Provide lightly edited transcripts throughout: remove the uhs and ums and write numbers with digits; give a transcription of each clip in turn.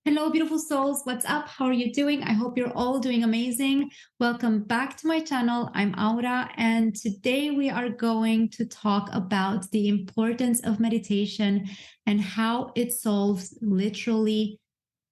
Hello, beautiful souls. What's up? How are you doing? I hope you're all doing amazing. Welcome back to my channel. I'm Aura, and today we are going to talk about the importance of meditation and how it solves literally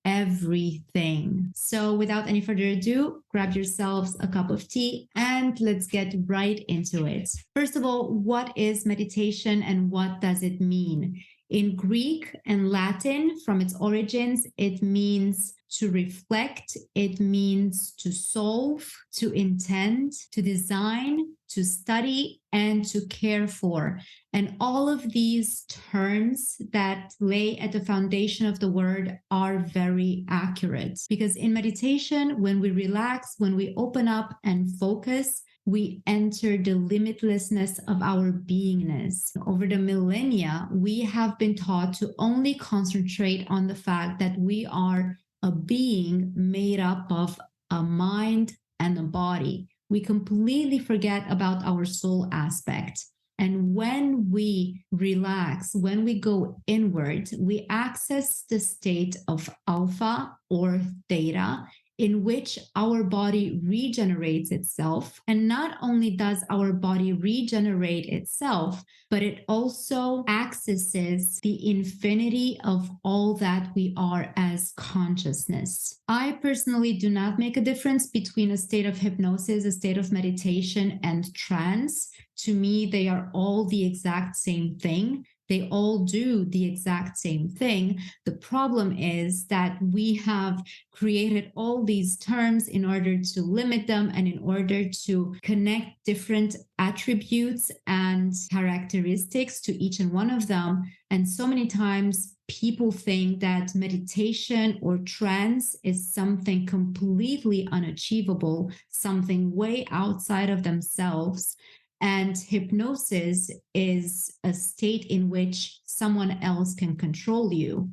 everything. So, without any further ado, grab yourselves a cup of tea and let's get right into it. First of all, what is meditation and what does it mean? In Greek and Latin, from its origins, it means to reflect, it means to solve, to intend, to design, to study, and to care for. And all of these terms that lay at the foundation of the word are very accurate. Because in meditation, when we relax, when we open up and focus, we enter the limitlessness of our beingness. Over the millennia, we have been taught to only concentrate on the fact that we are a being made up of a mind and a body. We completely forget about our soul aspect. And when we relax, when we go inward, we access the state of alpha or theta, in which our body regenerates itself. And not only does our body regenerate itself, but it also accesses the infinity of all that we are as consciousness. I personally do not make a difference between a state of hypnosis, a state of meditation, and trance. To me, they are all the exact same thing. They all do the exact same thing. The problem is that we have created all these terms in order to limit them and in order to connect different attributes and characteristics to each and one of them. And so many times people think that meditation or trance is something completely unachievable, something way outside of themselves. And hypnosis is a state in which someone else can control you.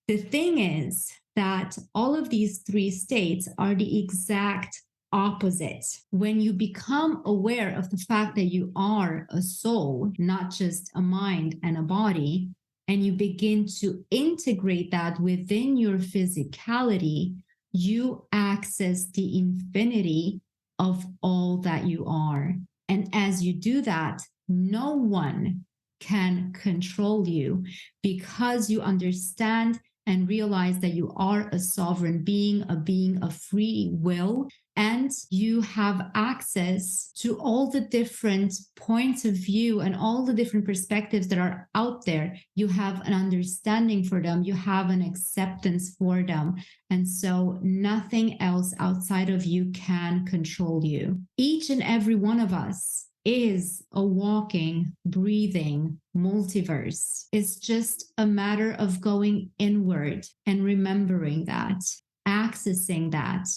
The thing is that all of these three states are the exact opposite. When you become aware of the fact that you are a soul, not just a mind and a body, and you begin to integrate that within your physicality, you access the infinity of all that you are. And as you do that, no one can control you because you understand and realize that you are a sovereign being of free will, and you have access to all the different points of view and all the different perspectives that are out there. You have an understanding for them, you have an acceptance for them. And so nothing else outside of you can control you. Each and every one of us is a walking, breathing multiverse. It's just a matter of going inward and remembering that, accessing that,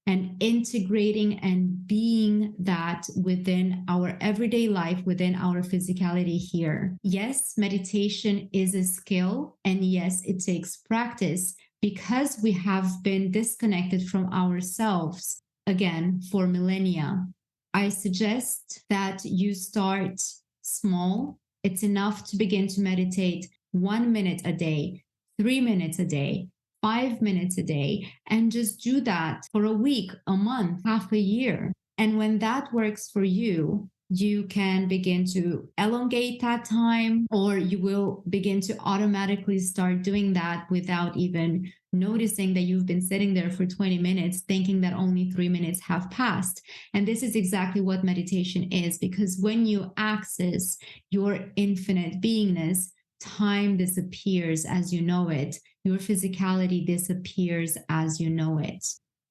and integrating and being that within our everyday life, within our physicality here. Yes, meditation is a skill, and yes, it takes practice because we have been disconnected from ourselves, again, for millennia. I suggest that you start small. It's enough to begin to meditate 1 minute a day, 3 minutes a day, 5 minutes a day, and just do that for a week, a month, half a year. And when that works for you, you can begin to elongate that time, or you will begin to automatically start doing that without even noticing that you've been sitting there for 20 minutes thinking that only 3 minutes have passed. And this is exactly what meditation is, because when you access your infinite beingness, time disappears as you know it. Your physicality disappears as you know it.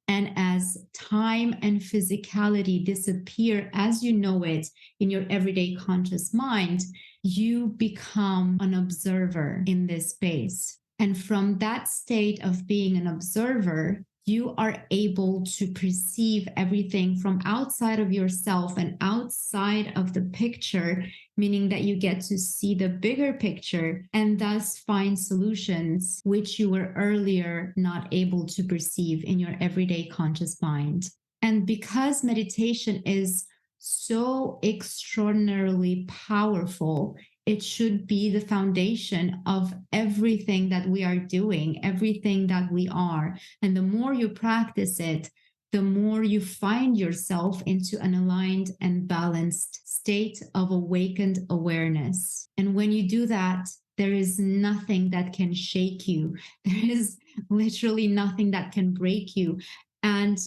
And as time and physicality disappear as you know it in your everyday conscious mind, you become an observer in this space. And from that state of being an observer, you are able to perceive everything from outside of yourself and outside of the picture, meaning that you get to see the bigger picture and thus find solutions which you were earlier not able to perceive in your everyday conscious mind. And because meditation is so extraordinarily powerful, it should be the foundation of everything that we are doing, everything that we are. And the more you practice it, the more you find yourself into an aligned and balanced state of awakened awareness. And when you do that, there is nothing that can shake you. There is literally nothing that can break you. And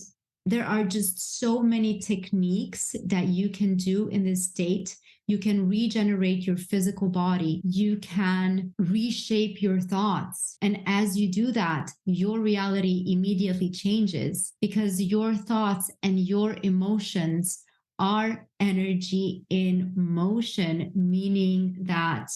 there are just so many techniques that you can do in this state. You can regenerate your physical body. You can reshape your thoughts. And as you do that, your reality immediately changes because your thoughts and your emotions are energy in motion, meaning that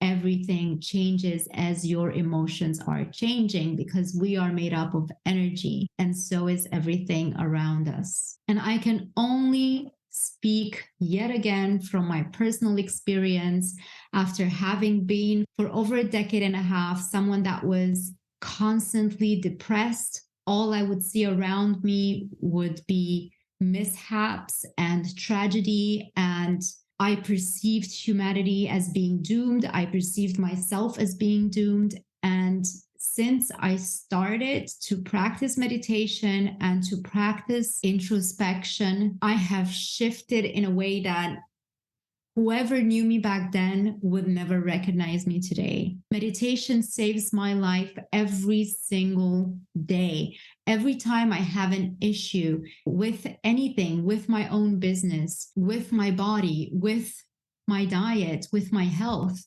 everything changes as your emotions are changing because we are made up of energy, and so is everything around us. And I can only speak yet again from my personal experience after having been for over a decade and a half someone that was constantly depressed. All I would see around me would be mishaps and tragedy, and I perceived humanity as being doomed. I perceived myself as being doomed. And since I started to practice meditation and to practice introspection, I have shifted in a way that whoever knew me back then would never recognize me today. Meditation saves my life every single day. Every time I have an issue with anything, with my own business, with my body, with my diet, with my health,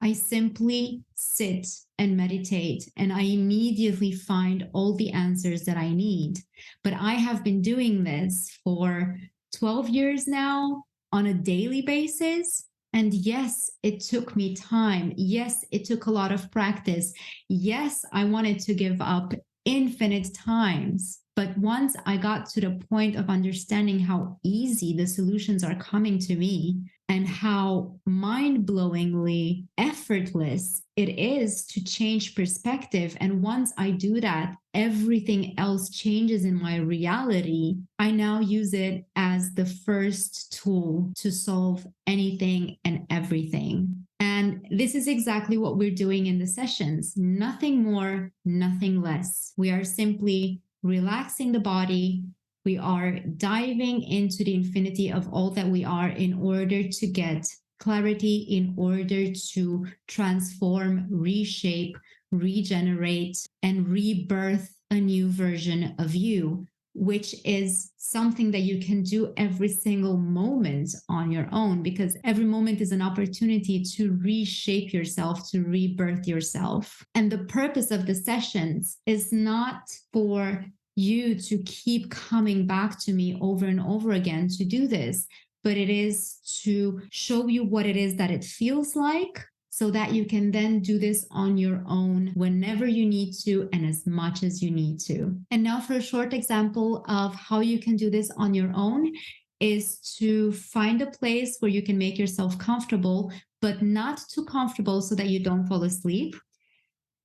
I simply sit and meditate and I immediately find all the answers that I need. But I have been doing this for 12 years now on a daily basis. And yes, it took me time. Yes, it took a lot of practice. Yes, I wanted to give up infinite times. But once I got to the point of understanding how easy the solutions are coming to me and how mind-blowingly effortless it is to change perspective. And once I do that, everything else changes in my reality. I now use it as the first tool to solve anything and everything. And this is exactly what we're doing in the sessions. Nothing more, nothing less. We are simply relaxing the body. We are diving into the infinity of all that we are in order to get clarity, in order to transform, reshape, regenerate, and rebirth a new version of you, which is something that you can do every single moment on your own, because every moment is an opportunity to reshape yourself, to rebirth yourself. And the purpose of the sessions is not for you to keep coming back to me over and over again to do this, but it is to show you what it is that it feels like, so that you can then do this on your own whenever you need to and as much as you need to. And now for a short example of how you can do this on your own is to find a place where you can make yourself comfortable, but not too comfortable so that you don't fall asleep.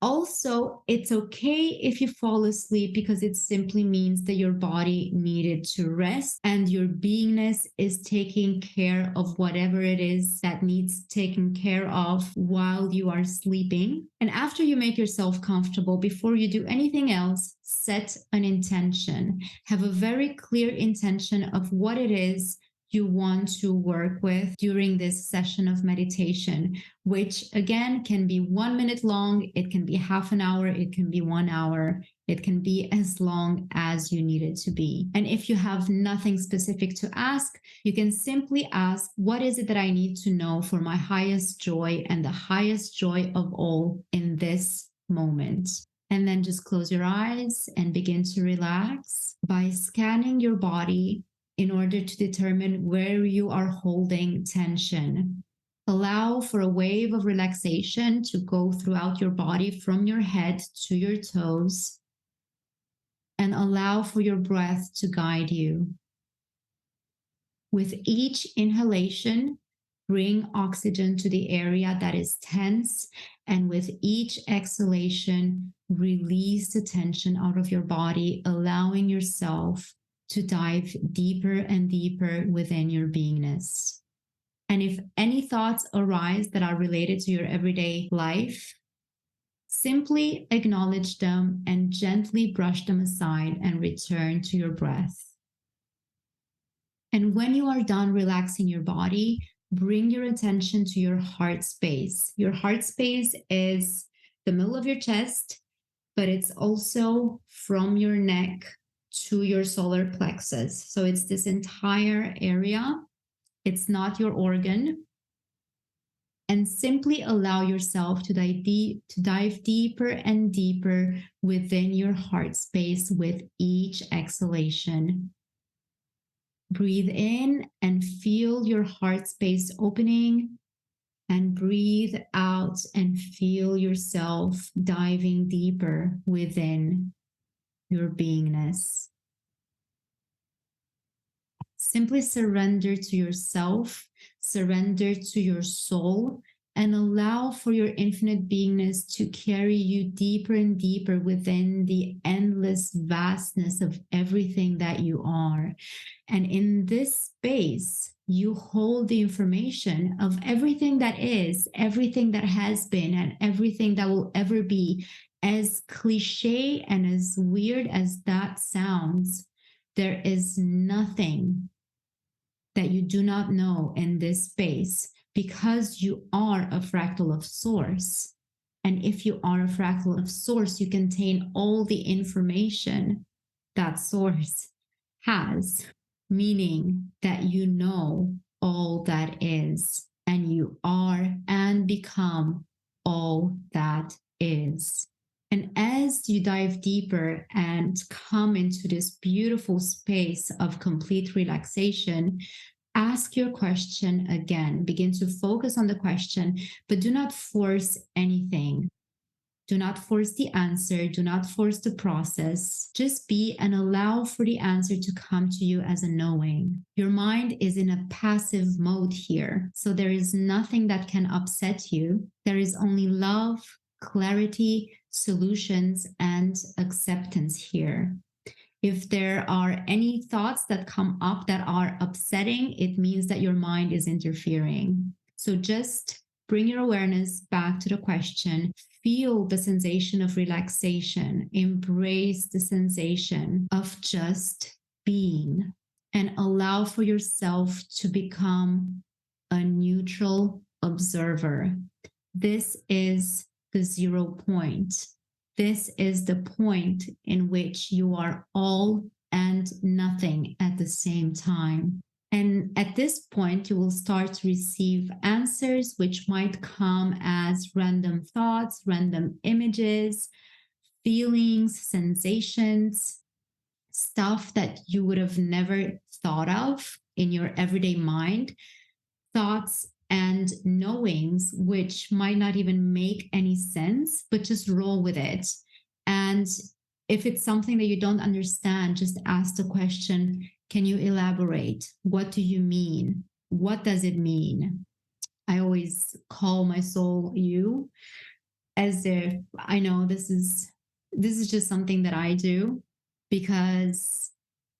Also, it's okay if you fall asleep because it simply means that your body needed to rest and your beingness is taking care of whatever it is that needs taken care of while you are sleeping. And after you make yourself comfortable, before you do anything else, set an intention. Have a very clear intention of what it is you want to work with during this session of meditation, which again can be 1 minute long, it can be half an hour, it can be 1 hour, it can be as long as you need it to be. And if you have nothing specific to ask, you can simply ask, what is it that I need to know for my highest joy and the highest joy of all in this moment? And then just close your eyes and begin to relax by scanning your body in order to determine where you are holding tension. Allow for a wave of relaxation to go throughout your body from your head to your toes, and allow for your breath to guide you. With each inhalation, bring oxygen to the area that is tense, and with each exhalation, release the tension out of your body, allowing yourself to dive deeper and deeper within your beingness. And if any thoughts arise that are related to your everyday life, simply acknowledge them and gently brush them aside and return to your breath. And when you are done relaxing your body, bring your attention to your heart space. Your heart space is the middle of your chest, but it's also from your neck to your solar plexus. So it's this entire area. It's not your organ. And simply allow yourself to dive deeper and deeper within your heart space with each exhalation. Breathe in and feel your heart space opening, and breathe out and feel yourself diving deeper within your beingness. Simply surrender to yourself, surrender to your soul, and allow for your infinite beingness to carry you deeper and deeper within the endless vastness of everything that you are. And in this space, you hold the information of everything that is, everything that has been, and everything that will ever be. As cliche and as weird as that sounds, there is nothing that you do not know in this space, because you are a fractal of source. And if you are a fractal of source, you contain all the information that source has, meaning that you know all that is, and you are and become all that is. And as you dive deeper and come into this beautiful space of complete relaxation, ask your question again. Begin to focus on the question, but do not force anything. Do not force the answer. Do not force the process. Just be and allow for the answer to come to you as a knowing. Your mind is in a passive mode here, so there is nothing that can upset you. There is only love, clarity, solutions, and acceptance here. If there are any thoughts that come up that are upsetting, it means that your mind is interfering. So just bring your awareness back to the question. Feel the sensation of relaxation. Embrace the sensation of just being, and allow for yourself to become a neutral observer. This is the 0 point. This is the point in which you are all and nothing at the same time. And at this point, you will start to receive answers which might come as random thoughts, random images, feelings, sensations, stuff that you would have never thought of in your everyday mind, thoughts and knowings which might not even make any sense, but just roll with it. And if it's something that you don't understand, just ask the question, can you elaborate? What do you mean? What does it mean? I always call my soul you, as if I know this is just something that I do, because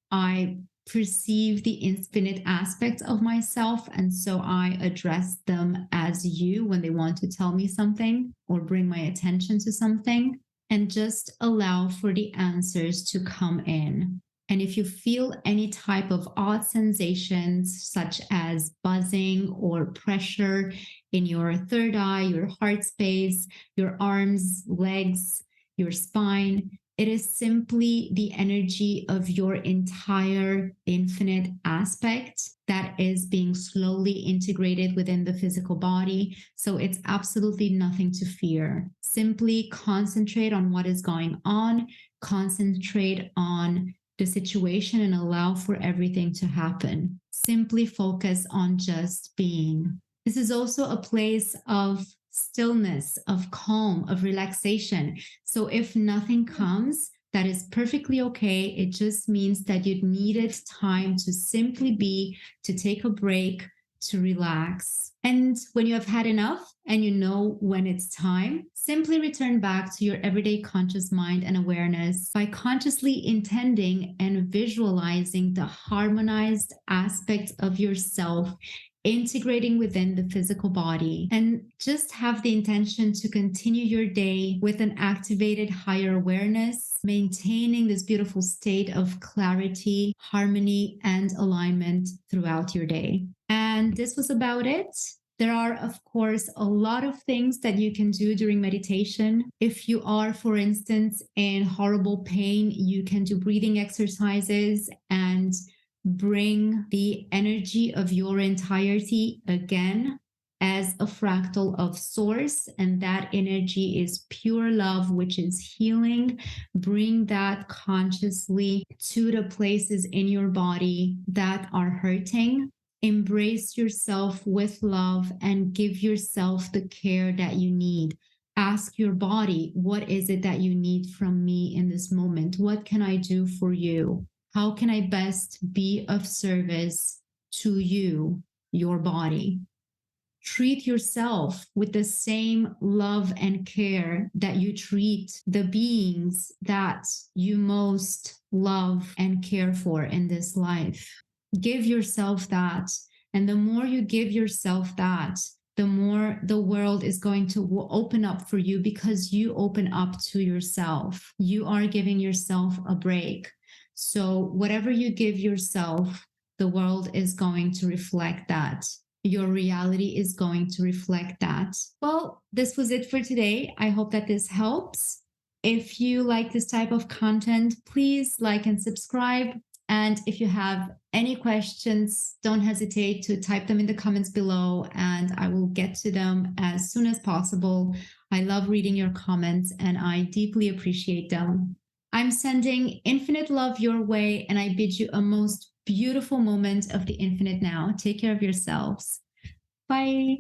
I perceive the infinite aspects of myself, and so I address them as you when they want to tell me something or bring my attention to something, and just allow for the answers to come in. And if you feel any type of odd sensations, such as buzzing or pressure in your third eye, your heart space, your arms, legs, your spine, it is simply the energy of your entire infinite aspect that is being slowly integrated within the physical body. So it's absolutely nothing to fear. Simply concentrate on what is going on, concentrate on the situation, and allow for everything to happen. Simply focus on just being. This is also a place of stillness, of calm, of relaxation. So if nothing comes, that is perfectly okay. It just means that you needed time to simply be, to take a break, to relax. And when you have had enough and you know when it's time, simply return back to your everyday conscious mind and awareness by consciously intending and visualizing the harmonized aspects of yourself integrating within the physical body, and just have the intention to continue your day with an activated higher awareness, maintaining this beautiful state of clarity, harmony, and alignment throughout your day. And this was about it. There are, of course, a lot of things that you can do during meditation. If you are, for instance, in horrible pain, you can do breathing exercises and bring the energy of your entirety again as a fractal of source. And that energy is pure love, which is healing. Bring that consciously to the places in your body that are hurting. Embrace yourself with love and give yourself the care that you need. Ask your body, what is it that you need from me in this moment? What can I do for you? How can I best be of service to you, your body? Treat yourself with the same love and care that you treat the beings that you most love and care for in this life. Give yourself that. And the more you give yourself that, the more the world is going to open up for you because you open up to yourself. You are giving yourself a break. So, whatever you give yourself, the world is going to reflect that. Your reality is going to reflect that. Well, this was it for today. I hope that this helps. If you like this type of content, please like and subscribe. And if you have any questions, don't hesitate to type them in the comments below and I will get to them as soon as possible. I love reading your comments and I deeply appreciate them. I'm sending infinite love your way and I bid you a most beautiful moment of the infinite now. Take care of yourselves. Bye.